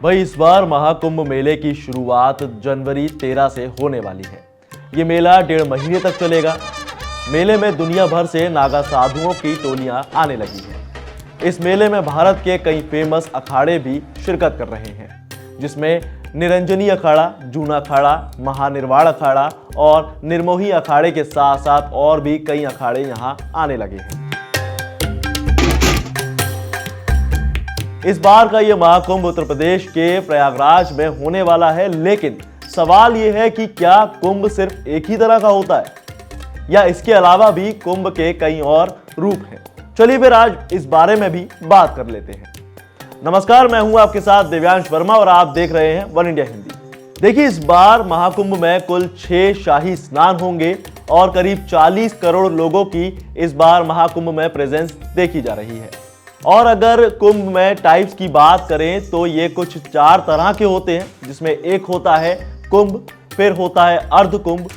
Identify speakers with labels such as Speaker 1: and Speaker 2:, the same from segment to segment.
Speaker 1: भाई इस बार महाकुंभ मेले की शुरुआत जनवरी 13 से होने वाली है। ये मेला 1.5 महीने तक चलेगा। मेले में दुनिया भर से नागा साधुओं की टोलियां आने लगी हैं। इस मेले में भारत के कई फेमस अखाड़े भी शिरकत कर रहे हैं, जिसमें निरंजनी अखाड़ा, जूना अखाड़ा, महानिर्वाण अखाड़ा और निर्मोही अखाड़े के साथ साथ और भी कई अखाड़े यहाँ आने लगे हैं। इस बार का यह महाकुंभ उत्तर प्रदेश के प्रयागराज में होने वाला है, लेकिन सवाल यह है कि क्या कुंभ सिर्फ एक ही तरह का होता है या इसके अलावा भी कुंभ के कई और रूप हैं। चलिए फिर आज इस बारे में भी बात कर लेते हैं। नमस्कार, मैं हूं आपके साथ दिव्यांश वर्मा और आप देख रहे हैं वन इंडिया हिंदी। देखिए, इस बार महाकुंभ में कुल 6 शाही स्नान होंगे और करीब 40 करोड़ लोगों की इस बार महाकुंभ में प्रेजेंस देखी जा रही है। और अगर कुंभ में टाइप्स की बात करें तो ये कुछ 4 तरह के होते हैं, जिसमें एक होता है कुंभ, फिर होता है अर्ध कुंभ,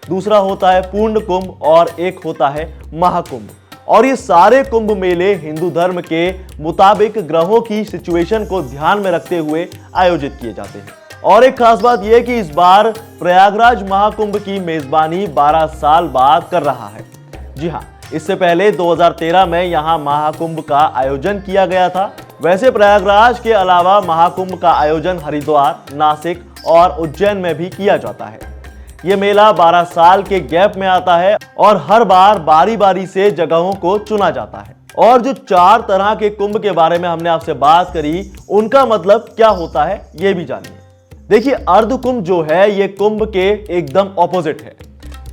Speaker 1: दूसरा होता है पूर्ण कुंभ और एक होता है महाकुंभ। और ये सारे कुंभ मेले हिंदू धर्म के मुताबिक ग्रहों की सिचुएशन को ध्यान में रखते हुए आयोजित किए जाते हैं। और एक खास बात यह कि इस बार प्रयागराज महाकुंभ की मेजबानी 12 साल बाद कर रहा है। जी हाँ, इससे पहले 2013 में यहाँ महाकुंभ का आयोजन किया गया था। वैसे प्रयागराज के अलावा महाकुंभ का आयोजन हरिद्वार, नासिक और उज्जैन में भी किया जाता है। ये मेला 12 साल के गैप में आता है और हर बार बारी बारी से जगहों को चुना जाता है। और जो 4 तरह के कुंभ के बारे में हमने आपसे बात करी, उनका मतलब क्या होता है ये भी जानिए। देखिए, अर्ध कुंभ जो है ये कुंभ के एकदम ऑपोजिट है।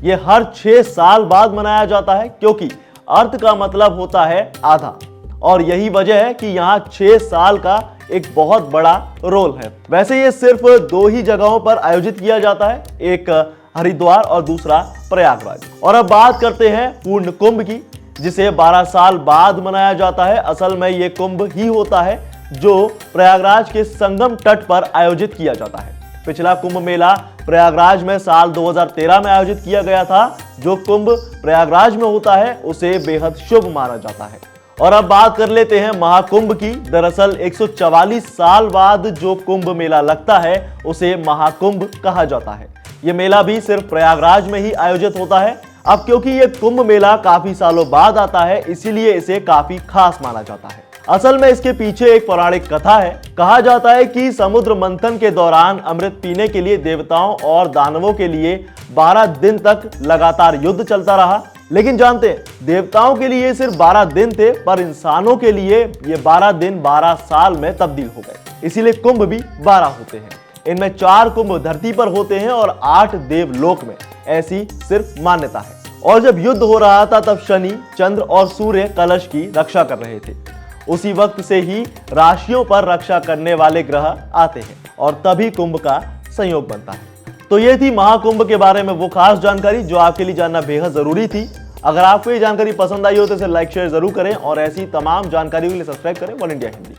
Speaker 1: ये हर 6 साल बाद मनाया जाता है, क्योंकि अर्ध का मतलब होता है आधा, और यही वजह है कि यहाँ 6 साल का एक बहुत बड़ा रोल है। वैसे ये सिर्फ 2 ही जगहों पर आयोजित किया जाता है, एक हरिद्वार और दूसरा प्रयागराज। और अब बात करते हैं पूर्ण कुंभ की, जिसे 12 साल बाद मनाया जाता है। असल में ये कुंभ ही होता है जो प्रयागराज के संगम तट पर आयोजित किया जाता है। पिछला कुंभ मेला प्रयागराज में साल 2013 में आयोजित किया गया था। जो कुंभ प्रयागराज में होता है उसे बेहद शुभ माना जाता है। और अब बात कर लेते हैं महाकुंभ की। दरअसल 144 साल बाद जो कुंभ मेला लगता है उसे महाकुंभ कहा जाता है। यह मेला भी सिर्फ प्रयागराज में ही आयोजित होता है। अब क्योंकि यह कुंभ मेला काफी सालों बाद आता है, इसीलिए इसे काफी खास माना जाता है। असल में इसके पीछे एक पौराणिक कथा है। कहा जाता है कि समुद्र मंथन के दौरान अमृत पीने के लिए देवताओं और दानवों के लिए 12 दिन तक लगातार युद्ध चलता रहा। लेकिन जानते हैं, देवताओं के लिए सिर्फ 12 दिन थे, पर इंसानों के लिए ये 12 दिन 12 साल में तब्दील हो गए। इसीलिए कुंभ भी 12 होते हैं। इनमें 4 कुंभ धरती पर होते हैं और 8 देवलोक में, ऐसी सिर्फ मान्यता है। और जब युद्ध हो रहा था तब शनि, चंद्र और सूर्य कलश की रक्षा कर रहे थे। उसी वक्त से ही राशियों पर रक्षा करने वाले ग्रह आते हैं और तभी कुंभ का संयोग बनता है। तो ये थी महाकुंभ के बारे में वो खास जानकारी जो आपके लिए जानना बेहद जरूरी थी। अगर आपको ये जानकारी पसंद आई हो तो इसे लाइक शेयर जरूर करें और ऐसी तमाम जानकारी के लिए सब्सक्राइब करें वन इंडिया हिंदी।